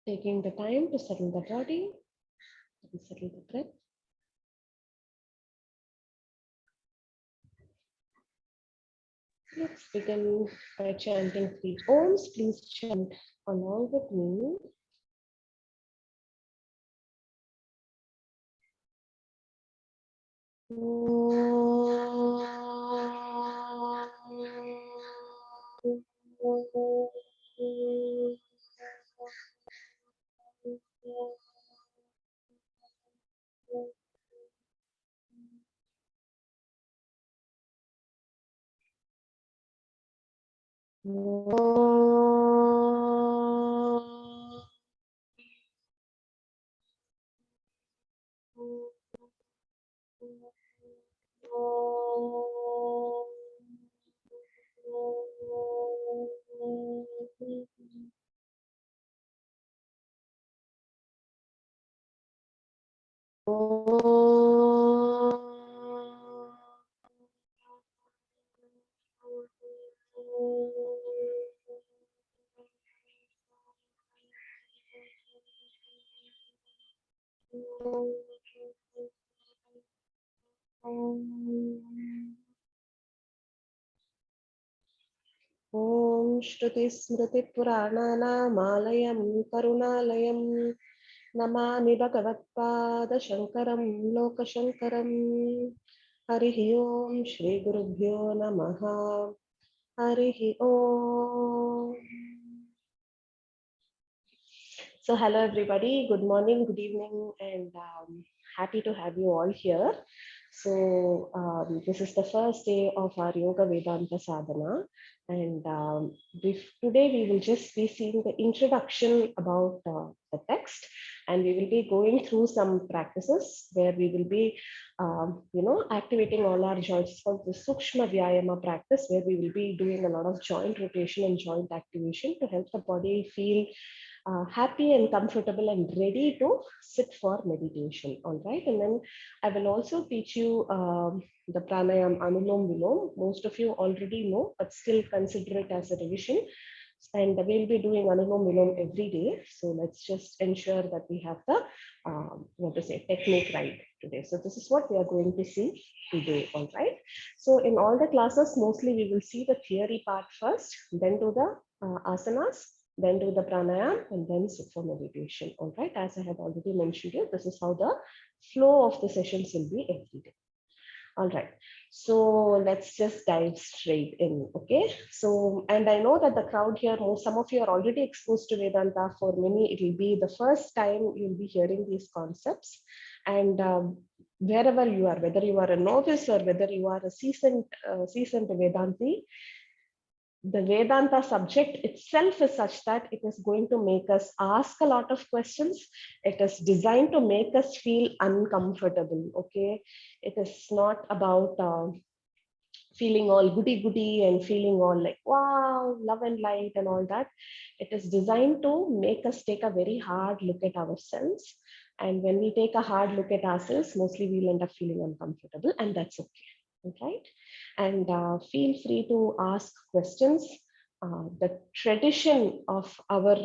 Taking the time to settle the body and settle the breath. Let's begin by chanting 3 Oms. Please chant along with me. Om Shruti Smriti Purananamalaya Karunalayam Namami Bhagavatpada Shankaram Lokashankaram. Harihi Om Shri Gurubhyo Namaha. Harihi Om. So hello everybody, good morning, good evening, and happy to have you all here. So this is the first day of our Yoga-Vedanta sadhana, and today we will just be seeing the introduction about the text, and we will be going through some practices where we will be activating all our joints. It's called the Sukshma Vyayama practice, where we will be doing a lot of joint rotation and joint activation to help the body feel happy and comfortable and ready to sit for meditation. All right, and then I will also teach you the pranayama Anulom Vilom. Most of you already know, but still consider it as a revision. And we'll be doing Anulom Vilom every day. So let's just ensure that we have the technique right today. So this is what we are going to see today. All right. So in all the classes, mostly we will see the theory part first, then do the asanas, then do the pranayama, and then sit for meditation. All right, as I have already mentioned you, this is how the flow of the sessions will be every day. All right, so let's just dive straight in. Okay, so, and I know that the crowd here, some of you are already exposed to Vedanta. For many, it will be the first time you'll be hearing these concepts. And wherever you are, whether you are a novice or whether you are a seasoned Vedanti, the Vedanta subject itself is such that it is going to make us ask a lot of questions. It is designed to make us feel uncomfortable. Okay, it is not about feeling all goody goody and feeling all like wow, love and light and all that. It is designed to make us take a very hard look at ourselves. And when we take a hard look at ourselves, mostly we'll end up feeling uncomfortable, and that's okay. Right? And feel free to ask questions. The tradition of our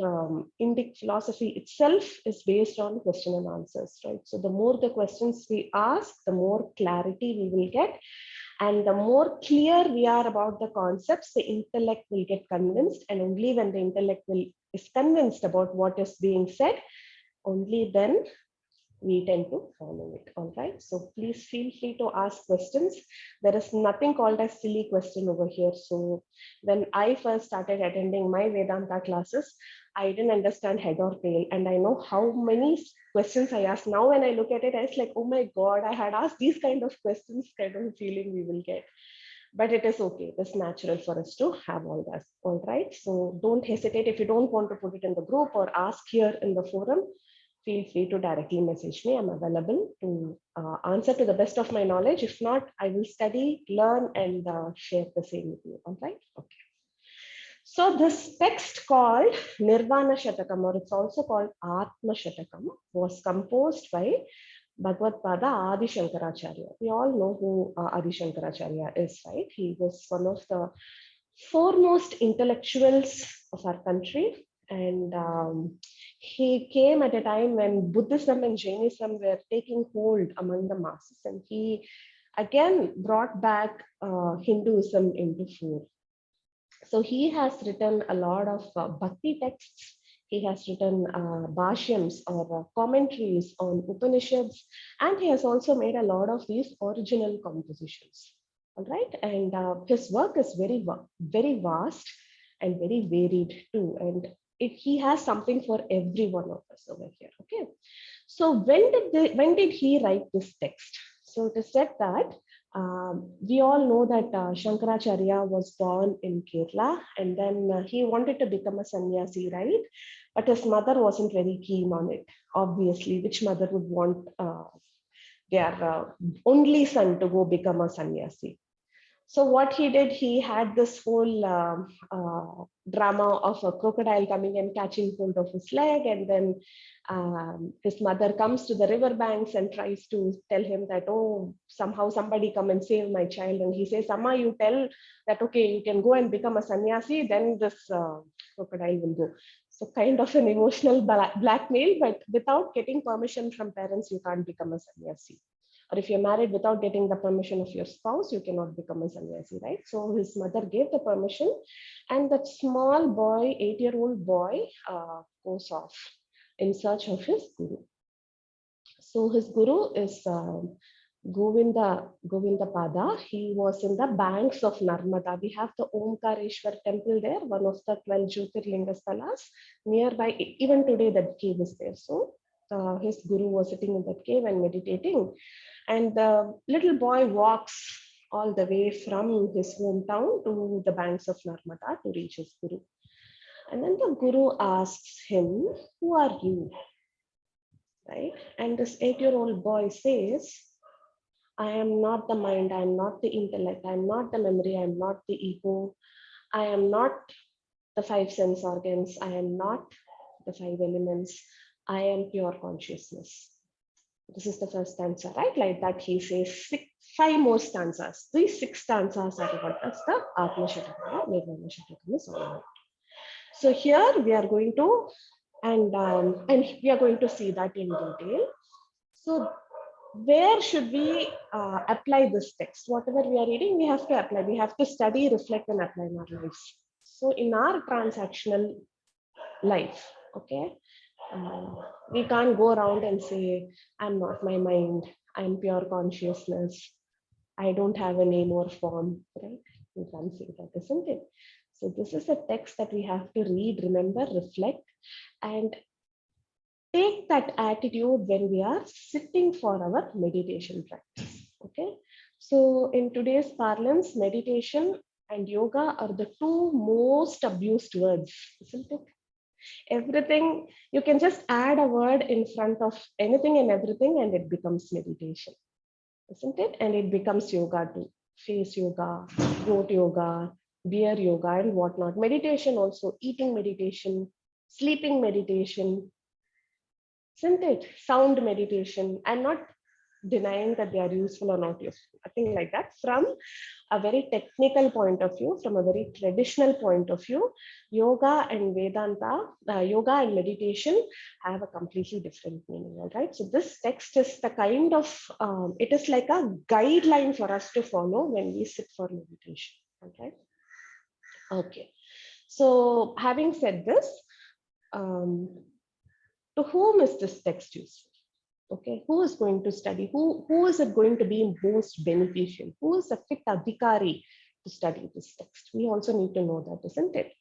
Indic philosophy itself is based on question and answers, right? So the more the questions we ask, the more clarity we will get. And the more clear we are about the concepts, the intellect will get convinced. And only when the intellect is convinced about what is being said, only then we tend to follow it. All right, so please feel free to ask questions. There is nothing called a silly question over here. So when I first started attending my Vedanta classes, I didn't understand head or tail, and I know how many questions I asked. Now when I look at it, it's like, oh my god, I had asked these kind of questions, kind of feeling we will get. But it is okay, it is natural for us to have all that. All right, so don't hesitate. If you don't want to put it in the group or ask here in the forum, feel free to directly message me. I'm available to answer to the best of my knowledge. If not, I will study, learn, and share the same with you. All right. Okay. So this text called Nirvana Shatkam, or it's also called Atma Shatkam, was composed by Bhagavad-pada Adi Shankaracharya. We all know who Adi Shankaracharya is, right? He was one of the foremost intellectuals of our country. And he came at a time when Buddhism and Jainism were taking hold among the masses, and he again brought back Hinduism into fore. So he has written a lot of bhakti texts. He has written bhashyams or commentaries on Upanishads, and he has also made a lot of these original compositions. All right, and his work is very vast and very varied too, and he has something for every one of us over here. Okay, so when did he write this text? So it is said that we all know that Shankaracharya was born in Kerala, and then he wanted to become a sannyasi, right? But his mother wasn't very keen on it. Obviously, which mother would want their only son to go become a sannyasi? So what he did, he had this whole drama of a crocodile coming and catching hold of his leg, and then his mother comes to the river banks and tries to tell him that, oh, somehow somebody come and save my child. And he says, Amma, you tell that, okay, you can go and become a sannyasi, then this crocodile will go. So kind of an emotional blackmail, but without getting permission from parents, you can't become a sannyasi. Or if you're married without getting the permission of your spouse, you cannot become a sannyasi, right? So his mother gave the permission, and that small boy, 8-year-old boy, goes off in search of his guru. So his guru is Govinda Pada. He was in the banks of Narmada. We have the Omkareshwar temple there, one of the 12 Jyotirlinga Stalas. Nearby, even today, that cave is there. So his guru was sitting in that cave and meditating. And the little boy walks all the way from his hometown to the banks of Narmada to reach his guru. And then the guru asks him, who are you? Right? And this 8-year-old boy says, I am not the mind, I am not the intellect, I am not the memory, I am not the ego, I am not the 5 sense organs, I am not the 5 elements, I am pure consciousness. This is the first stanza, right? Like that, he says 5 more stanzas. These 6 stanzas are what is the Atma Shatakam, Nirvana Shatkam is all about. So here we are going to, and we are going to see that in detail. So where should we apply this text? Whatever we are reading, we have to apply. We have to study, reflect, and apply in our lives. So in our transactional life, okay, we can't go around and say, I'm not my mind, I'm pure consciousness, I don't have a name or form, right? We can't say that, isn't it? So this is a text that we have to read, remember, reflect, and take that attitude when we are sitting for our meditation practice. Okay. So in today's parlance, meditation and yoga are the 2 most abused words, isn't it? Everything, you can just add a word in front of anything and everything, and it becomes meditation, isn't it? And it becomes yoga too. Face yoga, goat yoga, beer yoga, and whatnot. Meditation also, eating meditation, sleeping meditation, isn't it? Sound meditation. I'm not denying that they are useful or not useful, nothing like that. From a very technical point of view, from a very traditional point of view, yoga and Vedanta, yoga and meditation have a completely different meaning, all right? So this text is the kind of, it is like a guideline for us to follow when we sit for meditation, all right? Okay, so having said this, to whom is this text useful? Okay, who is going to study? Who is it going to be most beneficial? Who is a fit Adhikari to study this text? We also need to know that, isn't it?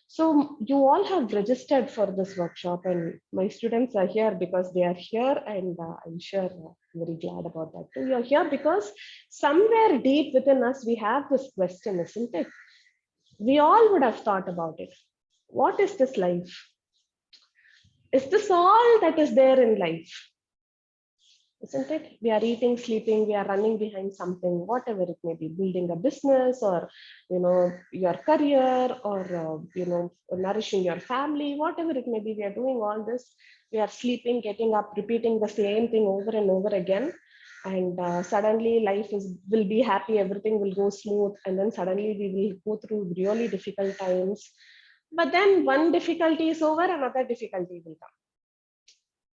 So you all have registered for this workshop, and my students are here because they are here, and I'm sure very glad about that too. You're here because somewhere deep within us, we have this question, isn't it? We all would have thought about it. What is this life? Is this all that is there in life? Isn't it? We are eating, sleeping, we are running behind something, whatever it may be, building a business, or your career, or nourishing your family, whatever it may be. We are doing all this. We are sleeping, getting up, repeating the same thing over and over again, and suddenly life will be happy, everything will go smooth, and then suddenly we will go through really difficult times. But then one difficulty is over, another difficulty will come.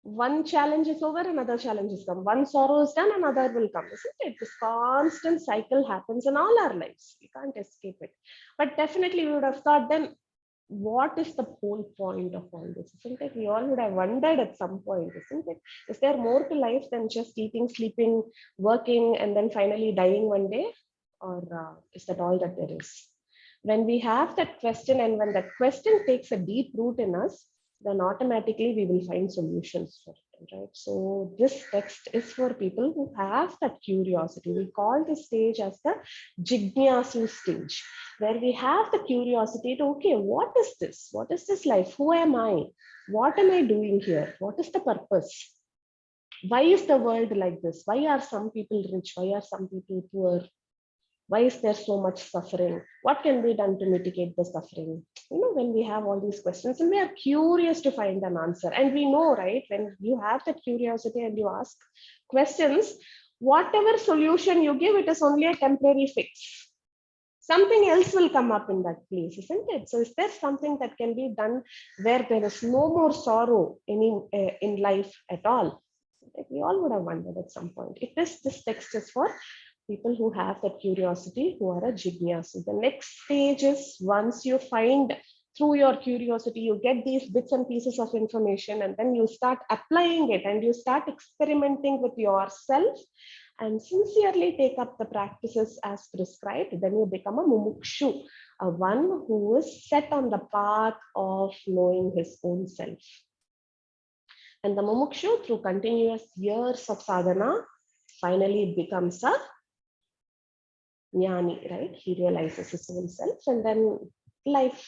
One challenge is over, another challenge is come. One sorrow is done, another will come, isn't it? This constant cycle happens in all our lives. We can't escape it. But definitely we would have thought then, what is the whole point of all this? Isn't it? We all would have wondered at some point, isn't it? Is there more to life than just eating, sleeping, working, and then finally dying one day? Or is that all that there is? When we have that question, and when that question takes a deep root in us, then automatically we will find solutions for it, right? So this text is for people who have that curiosity. We call this stage as the jignasu stage, where we have the curiosity to, okay, what is this? What is this life? Who am I? What am I doing here? What is the purpose? Why is the world like this? Why are some people rich? Why are some people poor? Why is there so much suffering? What can be done to mitigate the suffering? When we have all these questions and we are curious to find an answer, and we know, right, when you have that curiosity and you ask questions, whatever solution you give, it is only a temporary fix. Something else will come up in that place, isn't it? So is there something that can be done where there is no more sorrow in life at all? We all would have wondered at some point. This text is for people who have that curiosity, who are a jignasu. The next stage is, once you find through your curiosity, you get these bits and pieces of information, and then you start applying it and you start experimenting with yourself and sincerely take up the practices as prescribed. Then you become a mumukshu, a one who is set on the path of knowing his own self. And the mumukshu, through continuous years of sadhana, finally becomes a jnani, right? He realizes his own self, and then life,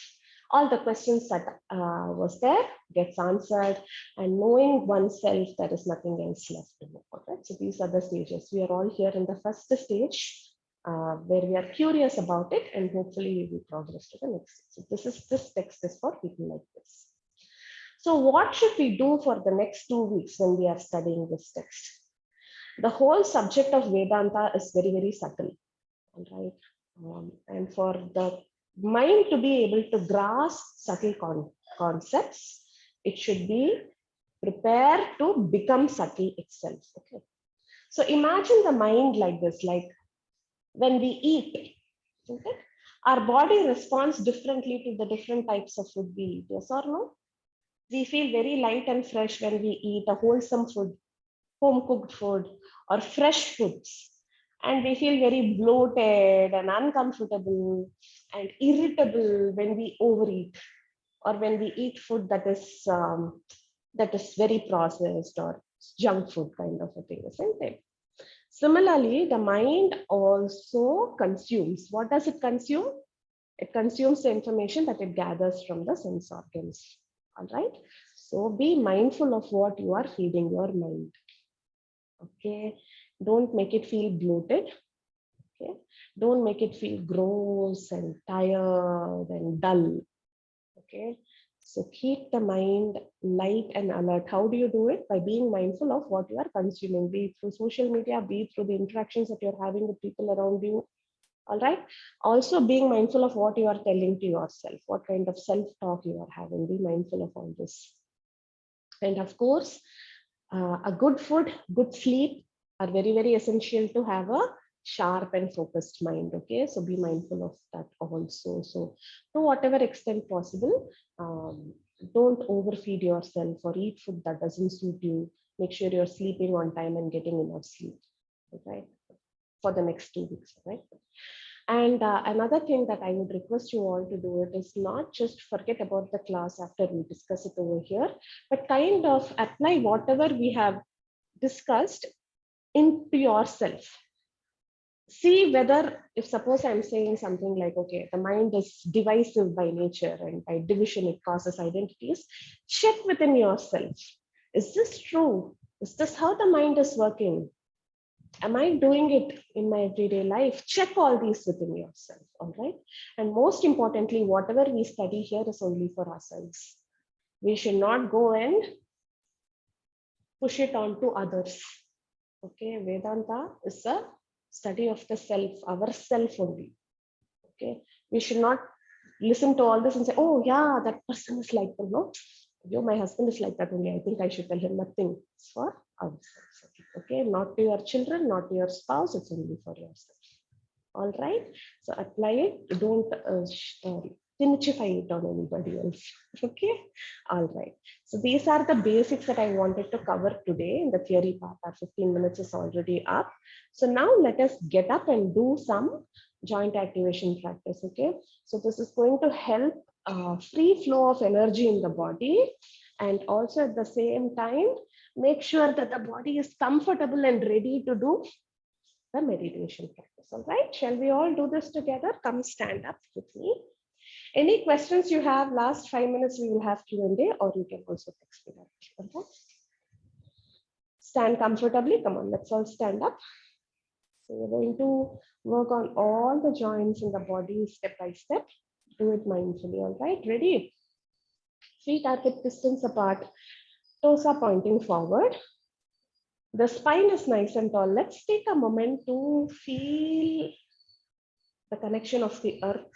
all the questions that was there gets answered, and knowing oneself, there is nothing else left to know. Right? So these are the stages. We are all here in the first stage, where we are curious about it, and hopefully we will progress to the next. So this text is for people like this. So what should we do for the next 2 weeks when we are studying this text? The whole subject of Vedanta is very, very subtle. Right? And for the mind to be able to grasp subtle concepts, it should be prepared to become subtle itself. Okay. So imagine the mind like this, like when we eat, okay, our body responds differently to the different types of food we eat. Yes or no? We feel very light and fresh when we eat a wholesome food, home cooked food, or fresh foods. And we feel very bloated and uncomfortable and irritable when we overeat, or when we eat food that is very processed or junk food kind of a thing, isn't it? Similarly, the mind also consumes. What does it consume? It consumes the information that it gathers from the sense organs. All right. So be mindful of what you are feeding your mind. Okay. Don't make it feel bloated. Okay. Don't make it feel gross and tired and dull. Okay. So keep the mind light and alert. How do you do it? By being mindful of what you are consuming, be it through social media, be it through the interactions that you're having with people around you. All right. Also being mindful of what you are telling to yourself, what kind of self-talk you are having. Be mindful of all this. And of course, a good food, good sleep are very, very essential to have a sharp and focused mind. Okay, so be mindful of that also. So to whatever extent possible, don't overfeed yourself or eat food that doesn't suit you. Make sure you're sleeping on time and getting enough sleep. Okay, for the next 2 weeks. Right. And another thing that I would request you all to do it is not just forget about the class after we discuss it over here, but kind of apply whatever we have discussed into yourself. See whether, if suppose I'm saying something like, okay, the mind is divisive by nature and by division it causes identities, check within yourself. Is this true? Is this how the mind is working? Am I doing it in my everyday life? Check all these within yourself, all right? And most importantly, whatever we study here is only for ourselves. We should not go and push it on to others. Okay, Vedanta is a study of the self, ourself only. Okay, we should not listen to all this and say, oh yeah, that person is like that, no? Yo, my husband is like that only. I think I should tell him nothing. It's for ourselves. Okay, not to your children, not to your spouse, it's only for yourself. All right. So apply it. Don't pinchify it on anybody else. Okay. All right. So these are the basics that I wanted to cover today in the theory part. Our 15 minutes is already up. So now let us get up and do some joint activation practice. Okay. So this is going to help free flow of energy in the body, and also at the same time make sure that the body is comfortable and ready to do the meditation practice. All right, shall we all do this together? Come stand up with me. Any questions you have? Last 5 minutes we will have Q&A, or you can also text me that. Okay. Stand comfortably. Come on, let's all stand up. So we're going to work on all the joints in the body step by step. Do it mindfully. All right, ready? Feet are hip distance apart. Toes are pointing forward. The spine is nice and tall. Let's take a moment to feel the connection of the earth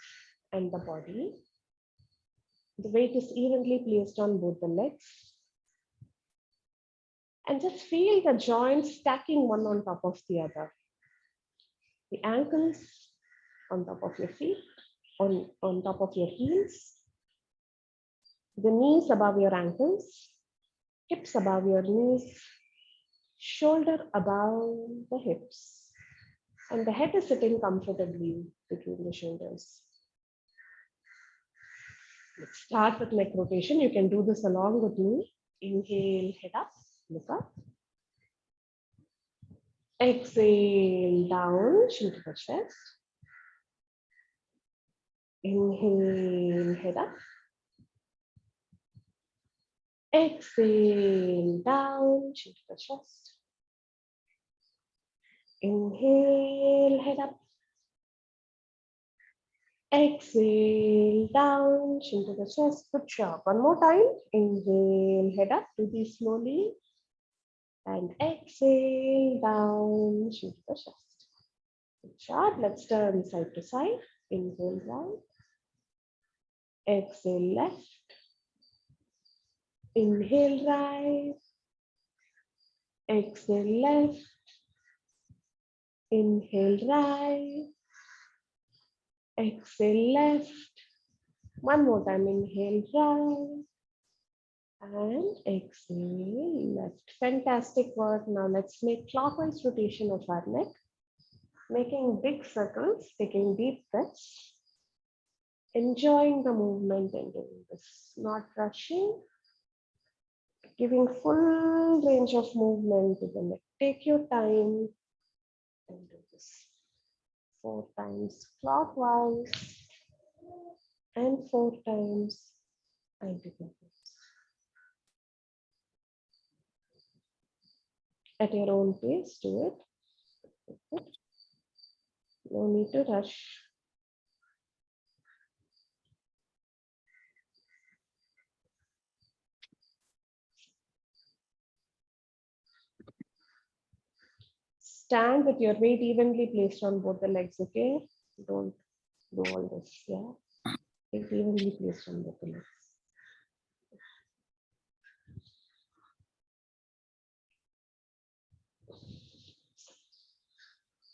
and the body. The weight is evenly placed on both the legs. And just feel the joints stacking one on top of the other. The ankles on top of your feet, on top of your heels. The knees above your ankles, hips above your knees, shoulder above the hips. And the head is sitting comfortably between the shoulders. Let's start with neck rotation. You can do this along with me. Inhale, head up, look up. Exhale, down, chin to the chest. Inhale, head up. Exhale, down, chin to the chest. Inhale, head up. Exhale, down, chin to the chest. Good job. One more time. Inhale, head up. Do this slowly. And exhale, down, chin to the chest. Good job. Let's turn side to side. Inhale, right. Exhale, left. Inhale, right. Exhale, left. Inhale, right. Exhale, left. One more time. Inhale, right. And exhale, left. Fantastic work. Now let's make clockwise rotation of our neck. Making big circles, taking deep breaths. Enjoying the movement and doing this. Not rushing. Giving full range of movement to the neck. Take your time and do this 4 times clockwise and 4 times anti-clockwise. At your own pace, do it. No need to rush. Stand with your weight evenly placed on both the legs, okay? Don't do all this, yeah? Weight evenly placed on both the legs.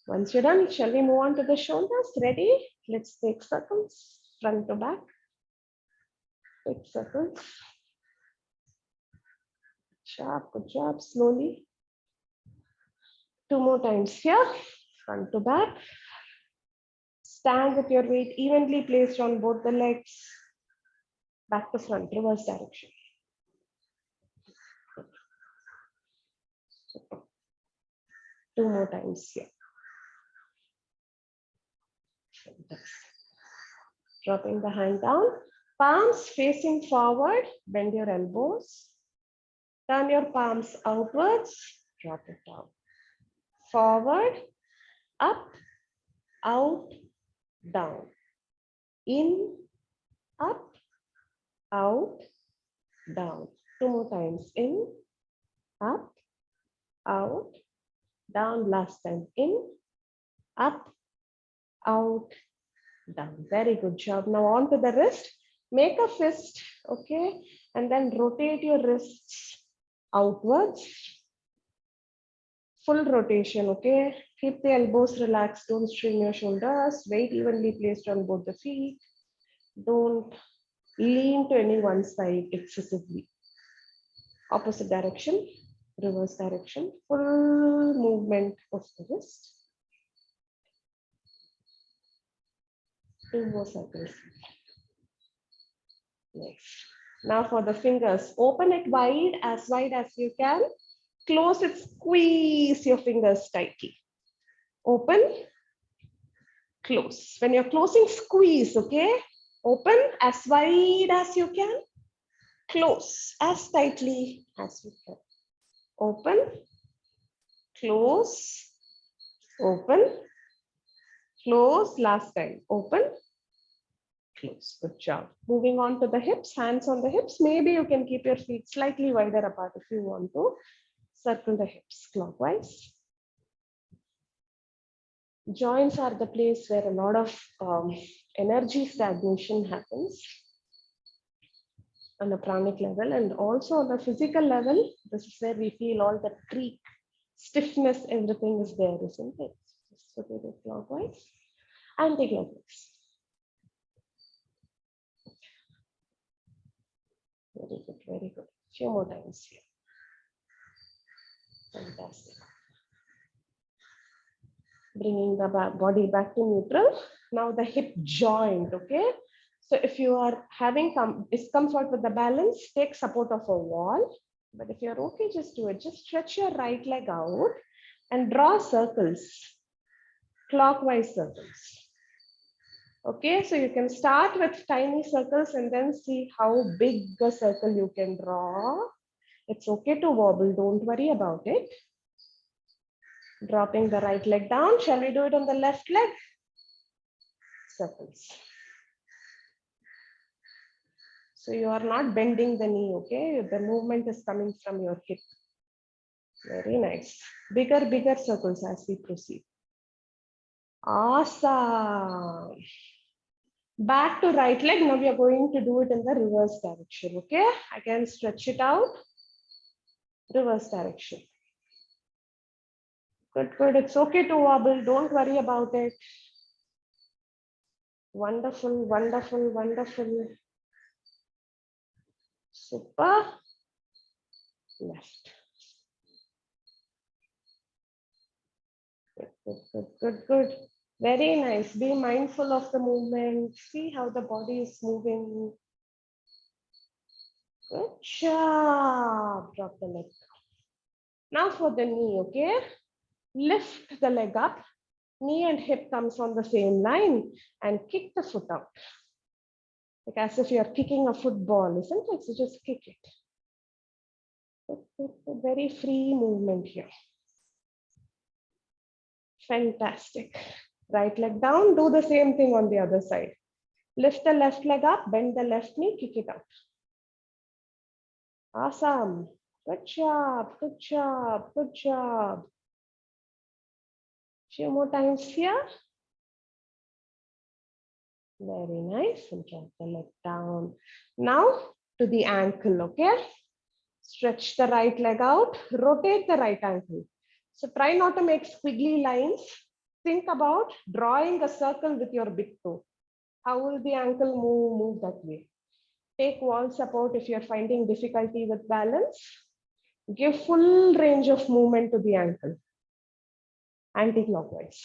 Once you're done, shall we move on to the shoulders? Ready? Let's take circles, front to back. Take circles. Sharp, good job, slowly. 2 more times here, front to back. Stand with your weight evenly placed on both the legs. Back to front, reverse direction. Super. 2 more times here. Dropping the hand down. Palms facing forward, bend your elbows. Turn your palms outwards, drop it down. Forward, up, out, down. In, up, out, down. 2 more times. In, up, out, down. Last time. In, up, out, Down. Very good job. Now on to the wrist. Make a fist, okay? And then rotate your wrists outwards. Full rotation, okay? Keep the elbows relaxed. Don't strain your shoulders. Weight evenly placed on both the feet. Don't lean to any one side excessively. Opposite direction, reverse direction. Full movement of the wrist. 2 more cycles. Next. Now for the fingers, open it wide as you can. Close it, squeeze your fingers tightly. Open, close. When you're closing, squeeze, okay? Open as wide as you can. Close as tightly as you can. Open, close, open, close. Last time. Open, close. Good job. Moving on to the hips, hands on the hips. Maybe you can keep your feet slightly wider apart if you want to. Circle the hips clockwise. Joints are the place where a lot of energy stagnation happens on a pranic level, and also on a physical level. This is where we feel all the creak, stiffness, everything is there, isn't it? Just rotate it clockwise, anti-clockwise. Very good, very good. Few more times here. Fantastic. Bringing the body back to neutral. Now the hip joint, okay? So if you are having discomfort with the balance, take support of a wall. But if you're okay, just do it. Just stretch your right leg out and draw circles, clockwise circles. Okay, so you can start with tiny circles and then see how big a circle you can draw. It's okay to wobble, don't worry about it. Dropping the right leg down. Shall we do it on the left leg? Circles. So you are not bending the knee, okay? The movement is coming from your hip. Very nice. Bigger circles as we proceed. Awesome. Back to right leg. Now we are going to do it in the reverse direction, okay? Again, stretch it out. Reverse direction. Good, good. It's okay to wobble. Don't worry about it. Wonderful, wonderful, wonderful. Super. Left. Good, good, good, good, good. Very nice. Be mindful of the movement. See how the body is moving. Good job. Drop the leg. Now for the knee, okay? Lift the leg up. Knee and hip comes on the same line and kick the foot out. Like as if you're kicking a football, isn't it? So just kick it. Very free movement here. Fantastic. Right leg down, do the same thing on the other side. Lift the left leg up, bend the left knee, kick it out. Awesome. Good job, good job, good job. Few more times here. Very nice. And drop the leg down. Now to the ankle, okay? Stretch the right leg out, rotate the right ankle. So try not to make squiggly lines. Think about drawing a circle with your big toe. How will the ankle move that way? Take wall support if you're finding difficulty with balance. Give full range of movement to the ankle. Anti-clockwise.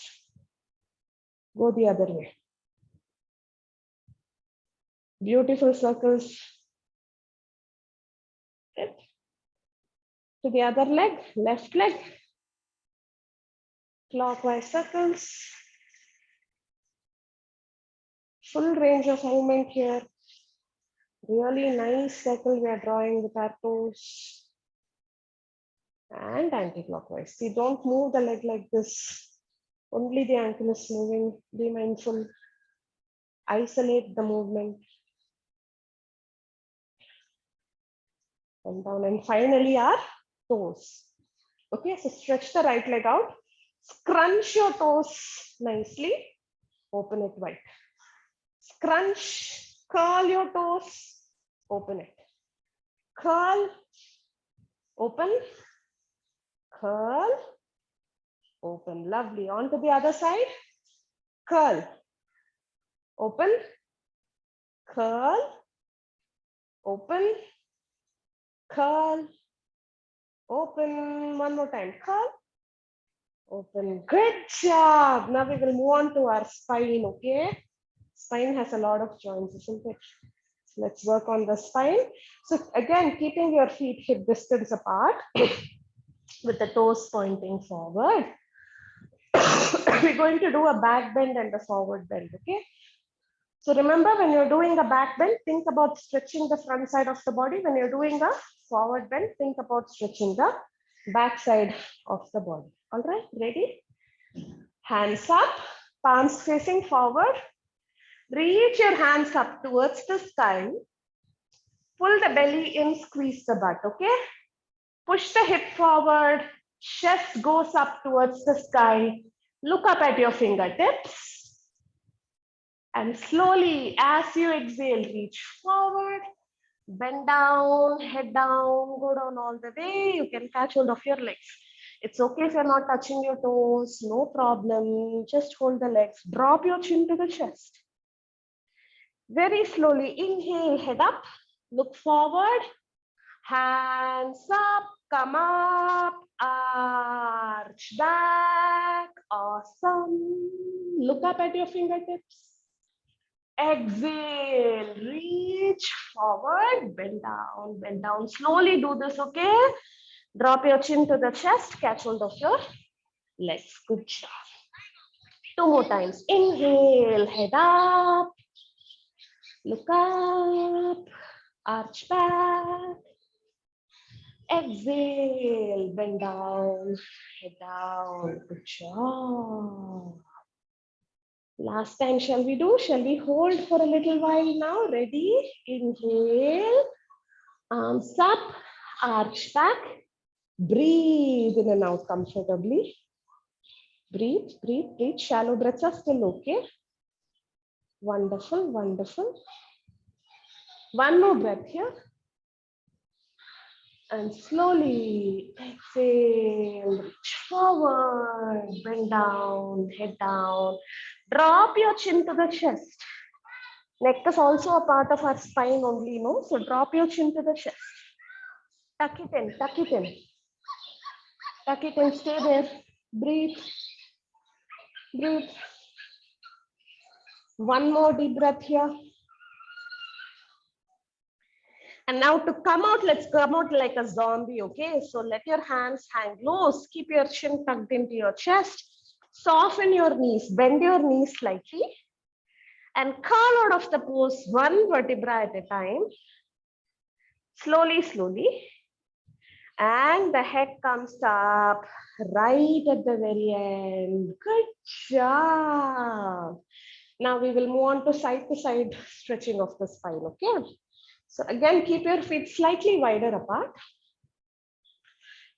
Go the other way. Beautiful circles. Good. To the other leg, left leg. Clockwise circles. Full range of movement here. Really nice circle we are drawing with our toes. And anti-clockwise. See, don't move the leg like this. Only the ankle is moving. Be mindful. Isolate the movement. And down. And finally our toes. Okay, so stretch the right leg out. Scrunch your toes nicely. Open it wide. Scrunch, curl your toes, open it. Curl, open, curl, open. Lovely. On to the other side. Curl, open, curl, open, curl, open. One more time. Curl, open. Good job. Now we will move on to our spine, okay? Spine has a lot of joints, isn't it? So let's work on the spine. So again, keeping your feet hip distance apart with the toes pointing forward. We're going to do a back bend and a forward bend, okay? So remember, when you're doing a back bend, think about stretching the front side of the body. When you're doing a forward bend, think about stretching the back side of the body. All right, ready? Hands up, palms facing forward. Reach your hands up towards the sky. Pull the belly in, squeeze the butt, okay? Push the hip forward, chest goes up towards the sky. Look up at your fingertips. And slowly, as you exhale, reach forward, bend down, head down, go down all the way. You can catch hold of your legs. It's okay if you're not touching your toes, no problem. Just hold the legs. Drop your chin to the chest. Very slowly, inhale, head up, look forward, hands up, come up, arch back, awesome. Look up at your fingertips. Exhale, reach forward, bend down. Slowly do this, okay? Drop your chin to the chest, catch hold of your legs. Good job. 2 more times. Inhale, head up. Look up, arch back. Exhale, bend down, head down. Good job. Last time, shall we do? Shall we hold for a little while now? Ready? Inhale, arms up, arch back. Breathe in and out comfortably. Breathe, breathe, breathe. Shallow breaths are still okay. Wonderful, wonderful. One more breath here. And slowly exhale, reach forward, bend down, head down. Drop your chin to the chest. Neck is also a part of our spine only, no? So drop your chin to the chest. Tuck it in, tuck it in. Tuck it in, stay there. Breathe. Breathe. One more deep breath here. And now to come out, let's come out like a zombie, okay? So let your hands hang loose. Keep your chin tucked into your chest. Soften your knees, bend your knees slightly. And curl out of the pose, one vertebra at a time. Slowly, slowly. And the head comes up right at the very end. Good job. Now we will move on to side stretching of the spine, okay? So again, keep your feet slightly wider apart.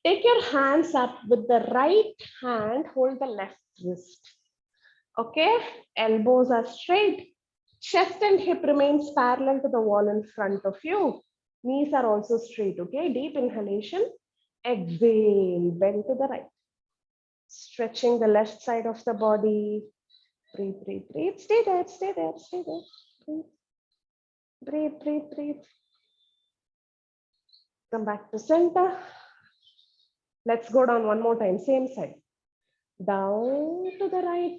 Take your hands up with the right hand, hold the left wrist. Okay, elbows are straight. Chest and hip remains parallel to the wall in front of you. Knees are also straight, okay? Deep inhalation. Exhale, bend to the right. Stretching the left side of the body. Breathe, breathe, breathe. Stay there, stay there, stay there. Breathe. Breathe, breathe, breathe. Come back to center. Let's go down one more time, same side. Down to the right.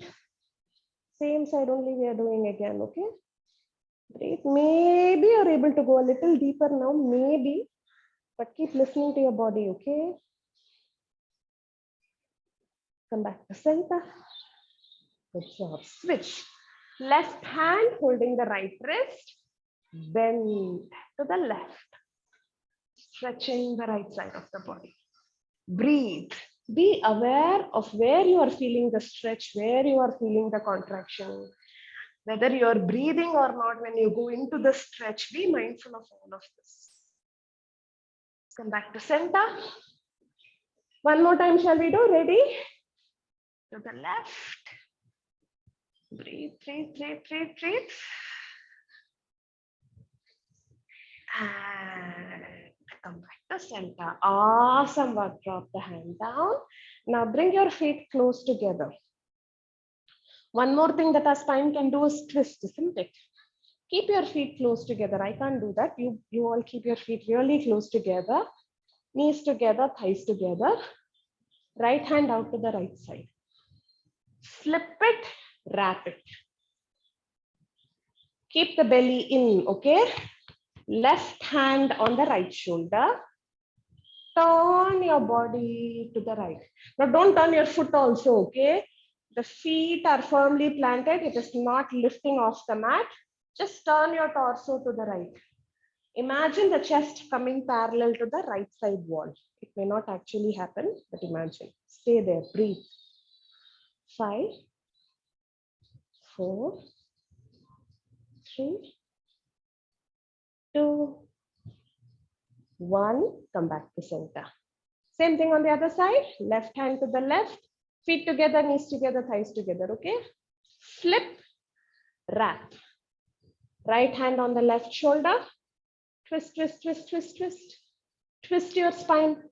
Same side only we are doing again, okay? Breathe. Maybe you're able to go a little deeper now, maybe. But keep listening to your body, okay? Come back to center. Good job. Switch. Left hand holding the right wrist. Bend to the left. Stretching the right side of the body. Breathe. Be aware of where you are feeling the stretch, where you are feeling the contraction. Whether you are breathing or not, when you go into the stretch, be mindful of all of this. Come back to center. One more time, shall we do? Ready? To the left. Breathe, breathe, breathe, breathe, breathe. And come back to center. Awesome work. Drop the hand down. Now bring your feet close together. One more thing that our spine can do is twist, isn't it? Keep your feet close together. I can't do that. You all keep your feet really close together. Knees together, thighs together. Right hand out to the right side. Flip it, wrap it. Keep the belly in, okay? Left hand on the right shoulder. Turn your body to the right. Now don't turn your foot also, okay? The feet are firmly planted. It is not lifting off the mat. Just turn your torso to the right. Imagine the chest coming parallel to the right side wall. It may not actually happen, but imagine. Stay there, breathe. 5, 4, 3, 2, 1. Come back to center. Same thing on the other side. Left hand to the left. Feet together, knees together, thighs together, okay? Flip, wrap. Right hand on the left shoulder. Twist, twist, twist, twist, twist. Twist your spine.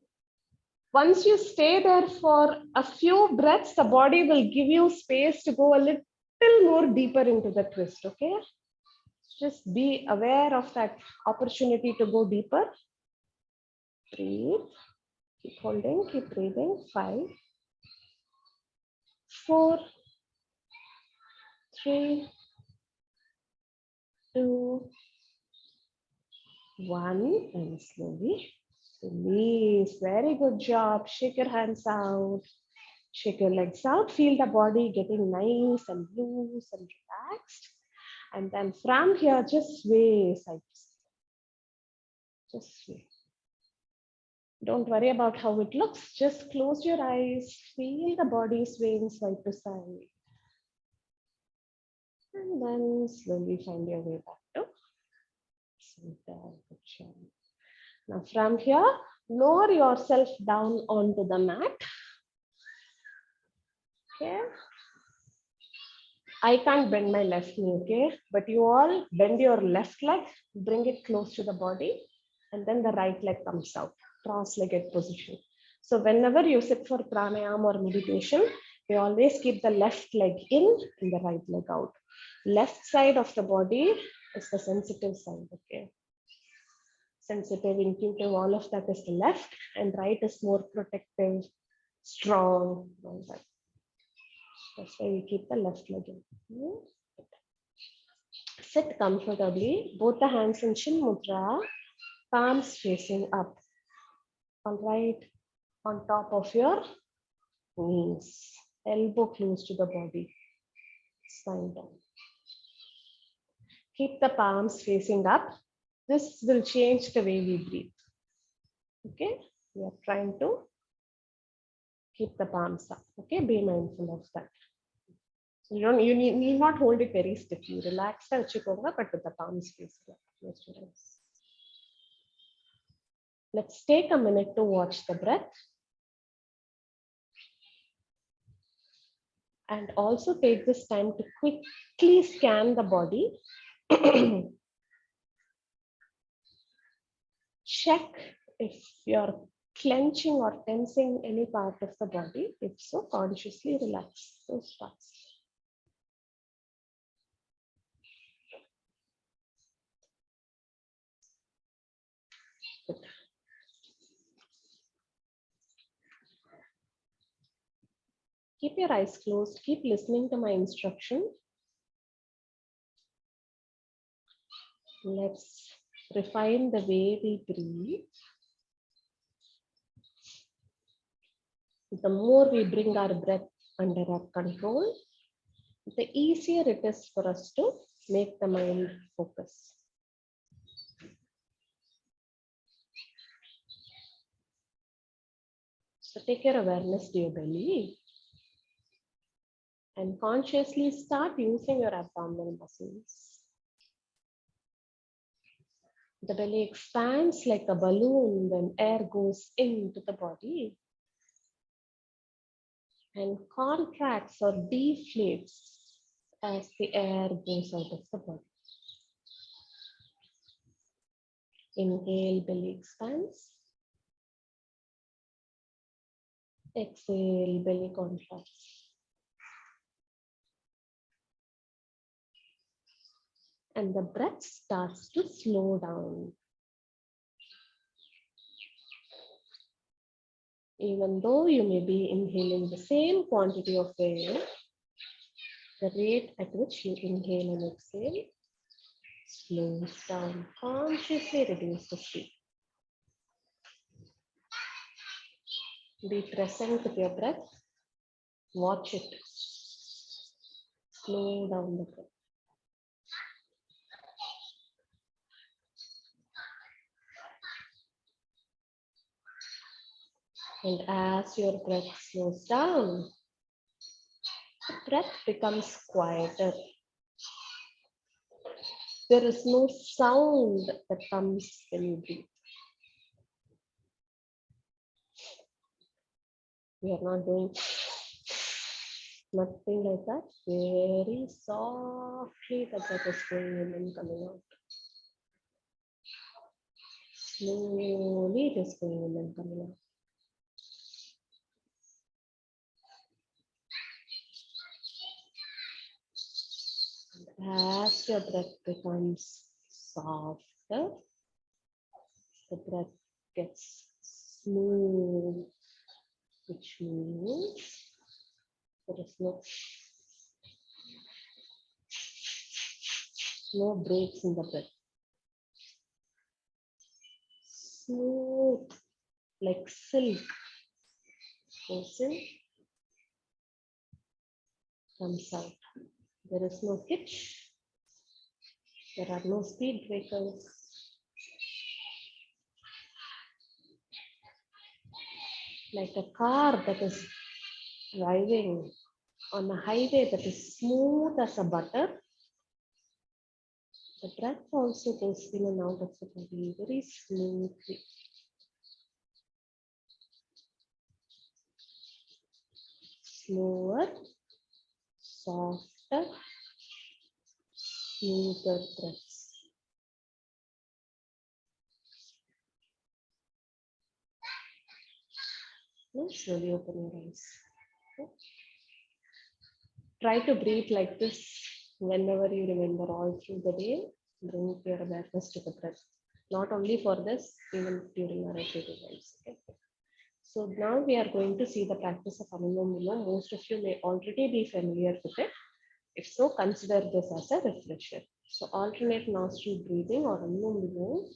Once you stay there for a few breaths, the body will give you space to go a little more deeper into the twist, okay? Just be aware of that opportunity to go deeper. Breathe. Keep holding, keep breathing. 5, 4, 3, 2, 1. And slowly release. Very good job. Shake your hands out. Shake your legs out. Feel the body getting nice and loose and relaxed. And then from here, just sway side to side. Just sway. Don't worry about how it looks. Just close your eyes. Feel the body swaying side to side. And then slowly find your way back to center. Good job. Now from here, lower yourself down onto the mat. Okay. I can't bend my left knee, okay? But you all bend your left leg, bring it close to the body, and then the right leg comes out, cross-legged position. So whenever you sit for pranayama or meditation, you always keep the left leg in and the right leg out. Left side of the body is the sensitive side, okay? Sensitive, intuitive, all of that is the left, and right is more protective, strong, all that. That's why we keep the left leg in. Sit comfortably, both the hands in Chin Mudra, palms facing up. All right, on top of your knees, elbow close to the body, spine down. Keep the palms facing up. This will change the way we breathe. Okay, we are trying to keep the palms up. Okay, be mindful of that. So you need not hold it very stiffly. Relax the chikonga, but with the palms facing up. Let's take a minute to watch the breath. And also take this time to quickly scan the body. Check if you're clenching or tensing any part of the body. If so, consciously relax those parts. Good. Keep your eyes closed. Keep listening to my instruction. Let's refine the way we breathe. The more we bring our breath under our control, the easier it is for us to make the mind focus. So take your awareness to your belly and consciously start using your abdominal muscles. The belly expands like a balloon when air goes into the body and contracts or deflates as the air goes out of the body. Inhale, belly expands. Exhale, belly contracts. And the breath starts to slow down. Even though you may be inhaling the same quantity of air, the rate at which you inhale and exhale slows down. Consciously reduce the speed. Be present with your breath. Watch it. Slow down the breath. And as your breath slows down, the breath becomes quieter. There is no sound that comes when you breathe. We are not doing nothing like that. Very softly the breath is going in and coming out. Slowly it is going in and coming out. And as your breath becomes softer, the breath gets smooth, which means there is no breaks in the breath. Smooth, like silk, goes in, comes out. There is no hitch. There are no speed breakers. Like a car that is driving on a highway that is smooth as a butter, the breath also goes in and out of the body very smoothly. Slower, softer, smoother breaths. Now slowly open your eyes. Okay. Try to breathe like this whenever you remember all through the day. Bring your awareness to the breath. Not only for this, even during our everyday lives. Okay? So now we are going to see the practice of Anulom Vilom. Most of you may already be familiar with it. If so, consider this as a refresher. So alternate nostril breathing or Anulom Vilom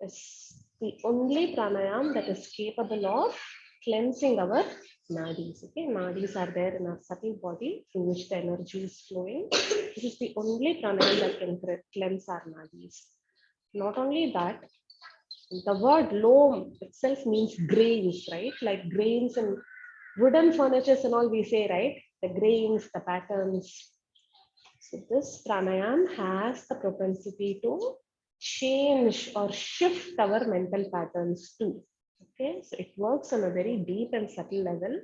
is the only pranayam that is capable of cleansing our nadis. Okay, nadis are there in our subtle body through which the energy is flowing. This is the only pranayam that can cleanse our nadis. Not only that, the word lom itself means grains, right? Like grains and wooden furnitures and all we say, right? The grains, the patterns. So this pranayam has the propensity to change or shift our mental patterns too. Okay, so it works on a very deep and subtle level,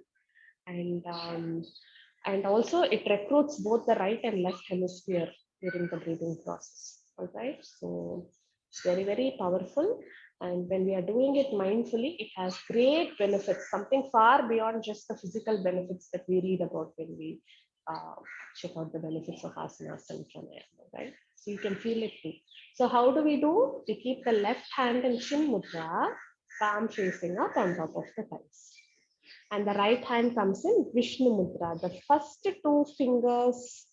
and also it recruits both the right and left hemisphere during the breathing process. All right, so it's very, very powerful. And when we are doing it mindfully, it has great benefits, something far beyond just the physical benefits that we read about when we check out the benefits of asanas and pranayama, right? So you can feel it too. So how do? We keep the left hand in chin mudra, palm facing up on top of the thighs. And the right hand comes in Vishnu Mudra. The first two fingers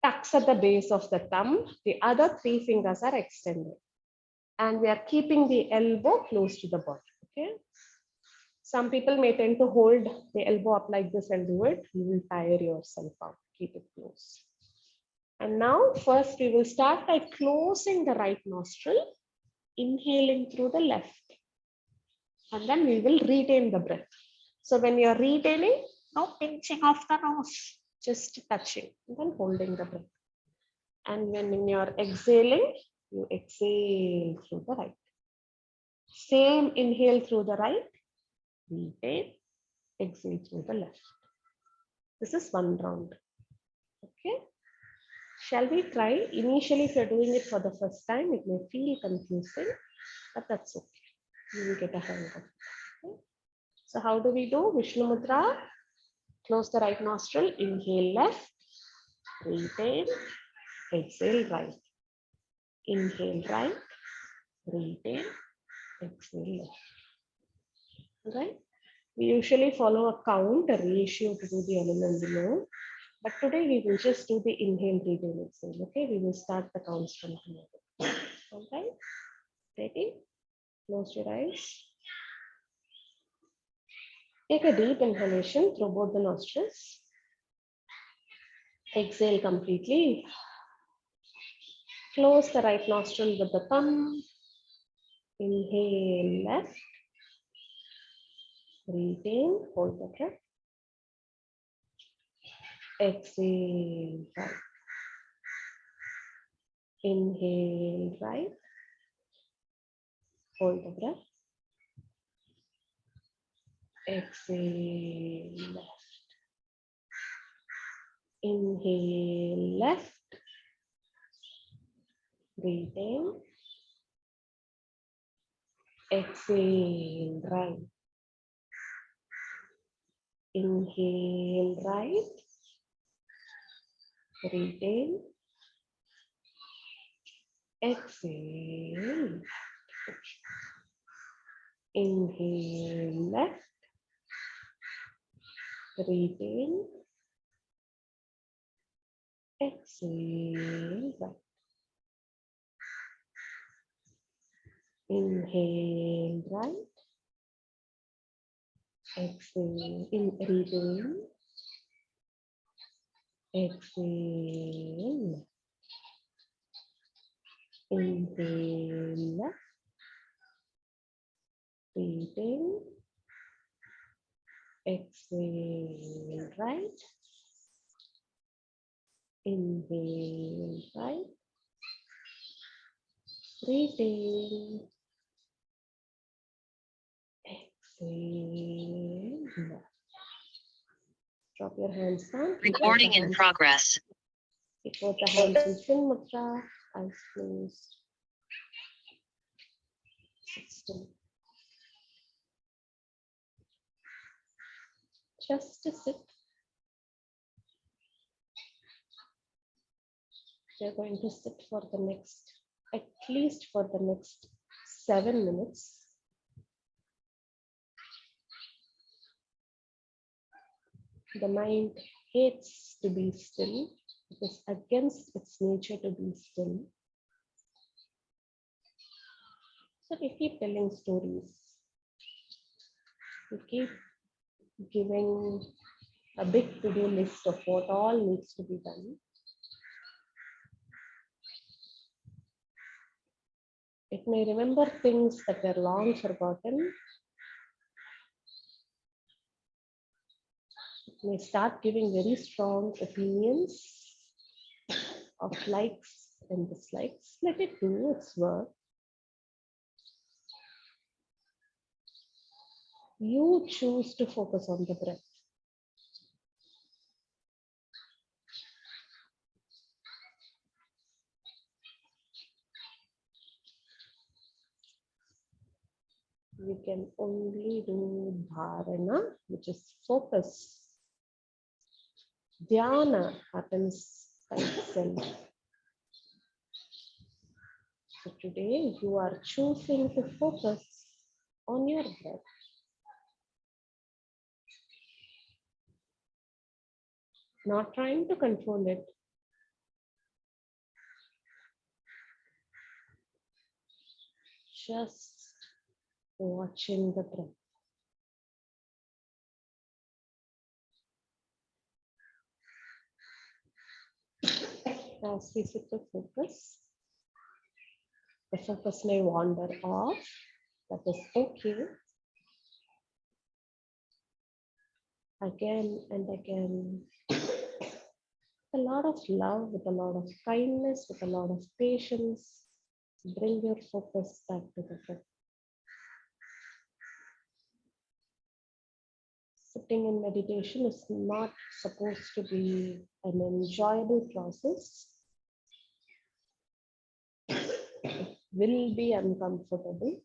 tucks at the base of the thumb. The other three fingers are extended. And we are keeping the elbow close to the body. Okay. Some people may tend to hold the elbow up like this and do it. You will tire yourself out. Keep it close. And now first we will start by closing the right nostril, inhaling through the left. And then we will retain the breath. So when you're retaining, no pinching of the nose, just touching and then holding the breath. And when you're exhaling, you exhale through the right. Same inhale through the right, retain, exhale through the left. This is one round. Okay. Shall we try? Initially, if you're doing it for the first time, it may feel confusing. but that's okay. You will get a hang of it. Okay? So how do we do Vishnu Mudra? Close the right nostril, inhale left, retain, exhale right. Inhale right, retain, exhale left. Right? We usually follow a count, a ratio to do the Anulom Vilom. But today we will just do the inhale, retain, exhale. Okay, we will start the counts from here. All right, ready? Close your eyes. Take a deep inhalation through both the nostrils. Exhale completely. Close the right nostril with the thumb. Inhale left. Retain, hold the breath. Exhale right. Inhale right. Hold the breath. Exhale left. Inhale left. Retain. Exhale right. Inhale right. Retain. Exhale. Inhale left. Retain. Exhale right. Inhale right. Exhale. Retain. Exhale. Inhale left. Retain. Exhale right. Inhale right. Retain. Exhale left. Drop your hands down. Recording in progress. Keep both the hands in Chin Mudra. Eyes closed. Sit still. Just to sit. We're going to sit for the next, at least for the next 7 minutes. The mind hates to be still. It is against its nature to be still. So we keep telling stories. We keep giving a big to-do list of what all needs to be done. It may remember things that were long forgotten. It may start giving very strong opinions of likes and dislikes. Let it do its work. You choose to focus on the breath. You can only do dharana, which is focus. Dhyana happens by itself. So today you are choosing to focus on your breath. Not trying to control it. Just watching the breath. As we sit to focus, the focus may wander off. That is okay. Again and again. A lot of love, with a lot of kindness, with a lot of patience. Bring your focus back to the breath. Sitting in meditation is not supposed to be an enjoyable process. will be uncomfortable,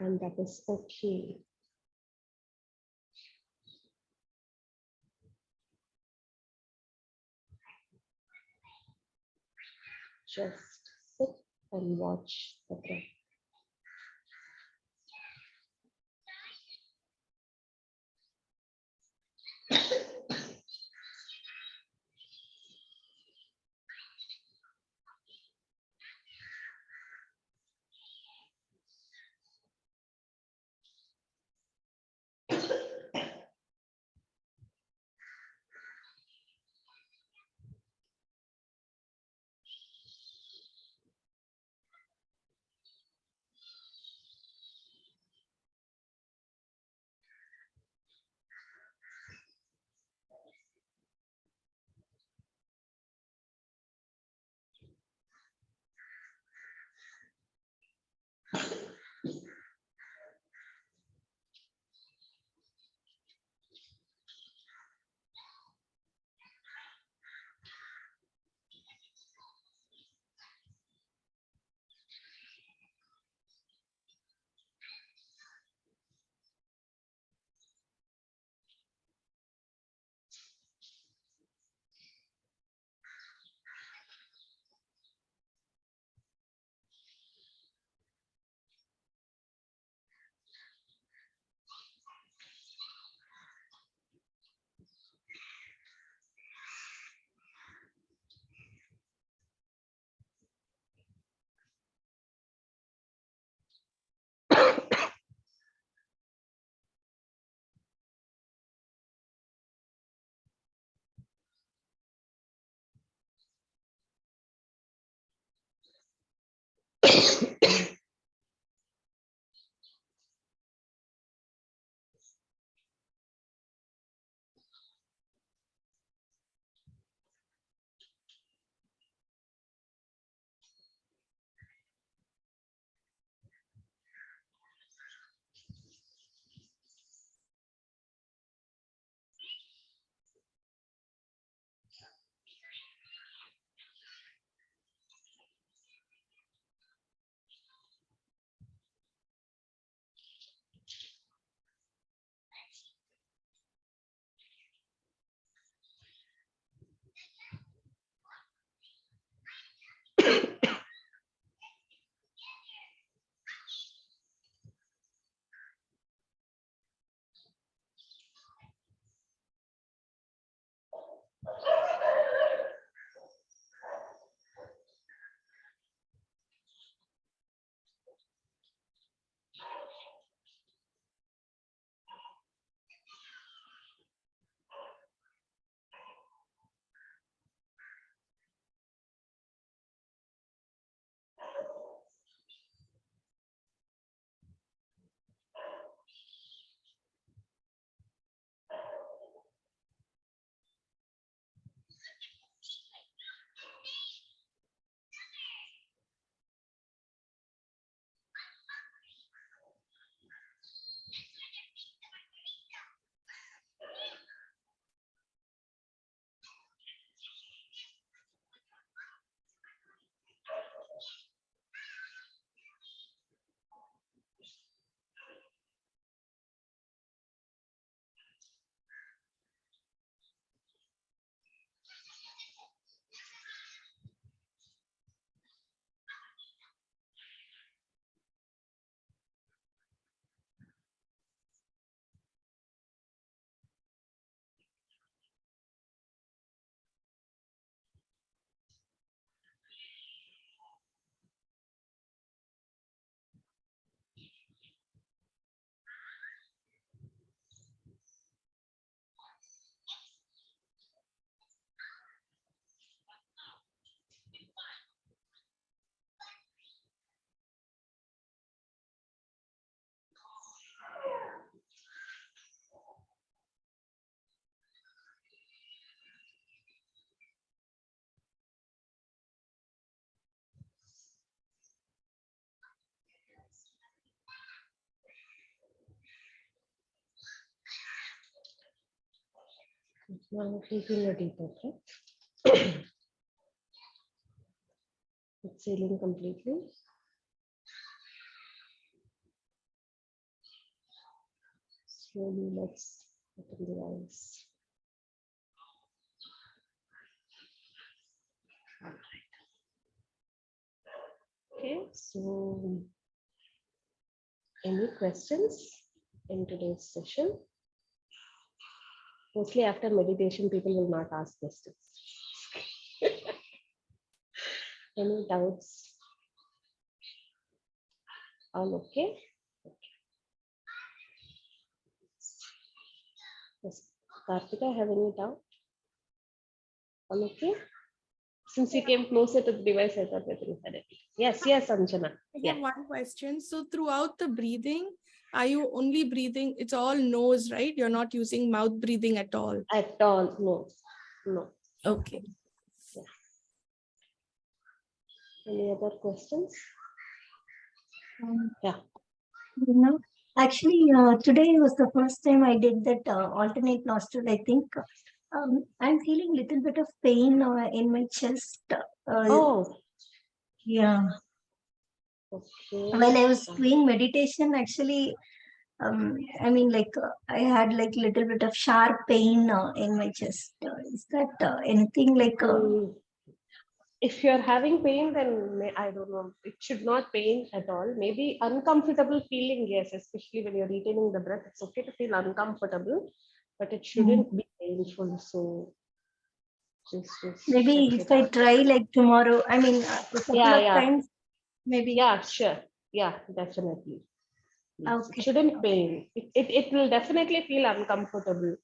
and that is okay. Just sit and watch the breath. Now taking a deeper breath. Exhaling completely. Slowly let's open the eyes. Okay, so any questions in today's session? Mostly after meditation, people will not ask questions. Any doubts? All okay? Yes. Karthika, have any doubt? All okay? Since you came closer to the device, I thought you had it. Yes, Anjana. I have one question. So throughout the breathing, are you only breathing? It's all nose, right? You're not using mouth breathing at all. At all, no. No. Okay. Yeah. Any other questions? Yeah. No, actually, today was the first time I did that alternate nostril. I think I'm feeling a little bit of pain in my chest. Oh, Yeah. okay. While I was doing meditation, actually, I mean, I had like little bit of sharp pain in my chest. Is that anything like? If you're having pain, then I don't know. It should not pain at all. Maybe uncomfortable feeling, yes, especially when you're retaining the breath. It's okay to feel uncomfortable, but it shouldn't be painful. So just Maybe check if it I out. try like tomorrow, I mean, a couple of Yeah. times, maybe. Yeah, sure. Yeah, definitely. Yes, it Okay. shouldn't pain. It will definitely feel uncomfortable.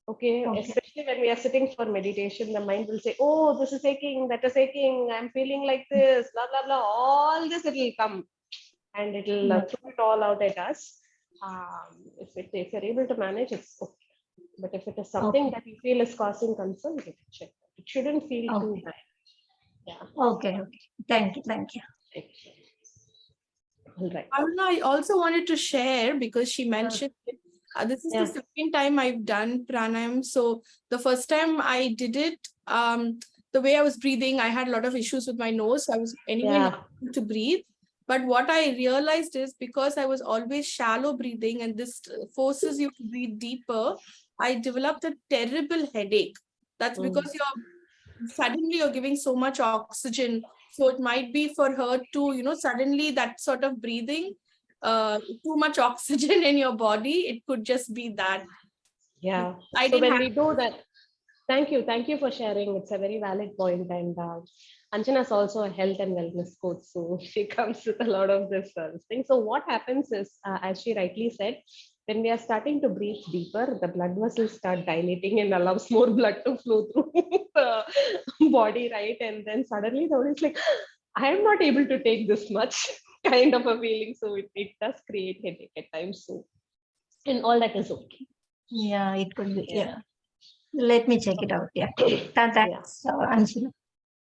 Okay, Okay. especially when we are sitting for meditation, the mind will say, "Oh, this is aching, that is aching. I'm feeling like this, blah blah blah." All this it will come, and it will Yeah. throw it all out at us. If you're able to manage, it's okay. But if it is something Okay. that you feel is causing concern, get it checked. It shouldn't feel too Okay. bad. Yeah. Okay. Okay. Thank you. Thank you. All right. Aruna, I also wanted to share because she mentioned it. This is the second time I've done pranayam. So the first time I did it, the way I was breathing, I had a lot of issues with my nose. So I was anyway not able to breathe. But what I realized is because I was always shallow breathing and this forces you to breathe deeper, I developed a terrible headache. That's because you're giving so much oxygen. So it might be for her to, suddenly that sort of breathing, too much oxygen in your body. It could just be that. Yeah. I So didn't when have. we do that, thank you for sharing. It's a very valid point. And Anjana is also a health and wellness coach, so she comes with a lot of this thing. So what happens is, as she rightly said, when we are starting to breathe deeper, the blood vessels start dilating and allows more blood to flow through the body, right? And then suddenly the body is like, I am not able to take this much kind of a feeling. So it does create headache at times. So, and all that is okay. Yeah, it could be. Yeah. Let me check it out. Yeah. That's Anjana.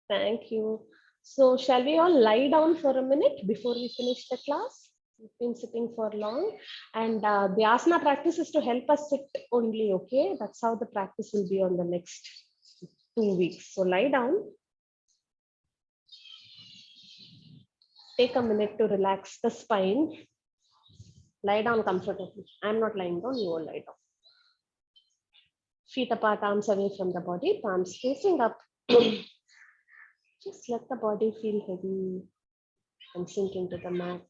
Thank you. So shall we all lie down for a minute before we finish the class? We've been sitting for long, and the asana practice is to help us sit only, okay? That's how the practice will be on the next 2 weeks. So lie down. Take a minute to relax the spine. Lie down comfortably. I'm not lying down, you all lie down. Feet apart, arms away from the body, palms facing up. Just let the body feel heavy and sink into the mat.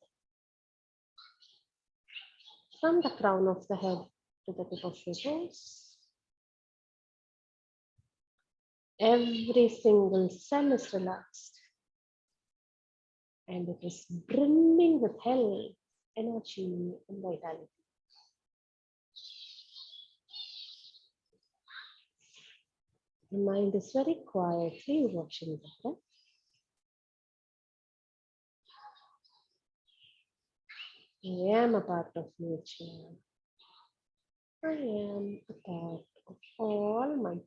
From the crown of the head to the tip of your toes. Every single cell is relaxed and it is brimming with health, energy, and vitality. The mind is very quietly watching the breath. I am a part of nature. I am a part of Almighty.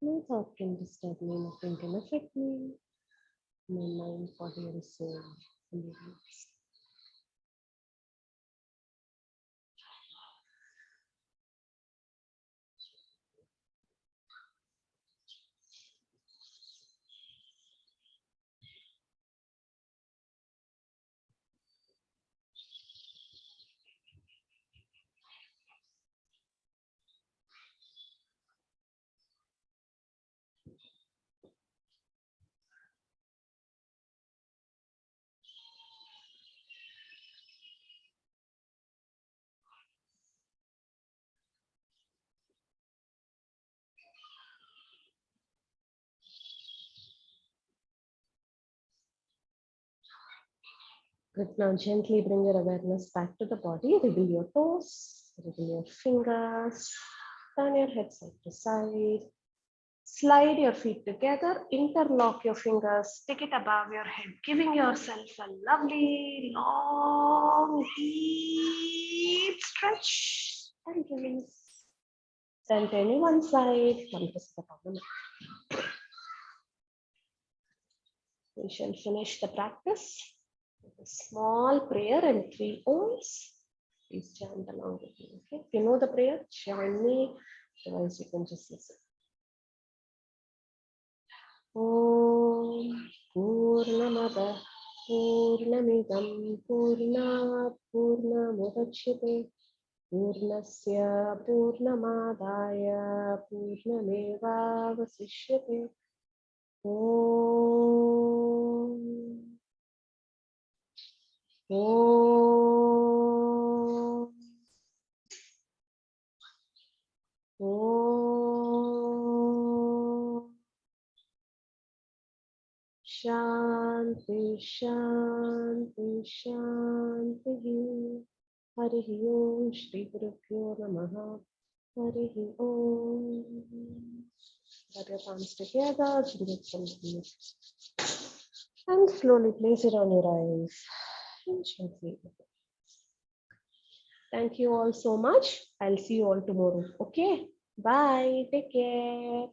No thought can disturb me, nothing can affect me. My mind, body, and soul fully relaxed. Good. Now gently bring your awareness back to the body. Wiggle your toes, wiggle your fingers, turn your head side to side. Slide your feet together, interlock your fingers, take it above your head, giving yourself a lovely, long, deep stretch and release. Then turn to one side, come to sit upon the mat. We shall finish the practice with a small prayer and 3 Oms. Please chant along with me. Okay? If you know the prayer, join me. Otherwise, you can just listen. Om Purnamada Purnamidam Purnat Purnamudachyate Purnasya Purnamadaya Purnameva Vasishyate. Om Om Om Shanti Shanti Shanti. Hari Om Shri Gurubhyo Namaha. Hari Om. Put your palms together, and slowly place it on your eyes. And gently. Thank you all so much. I'll see you all tomorrow. Okay. Bye. Take care.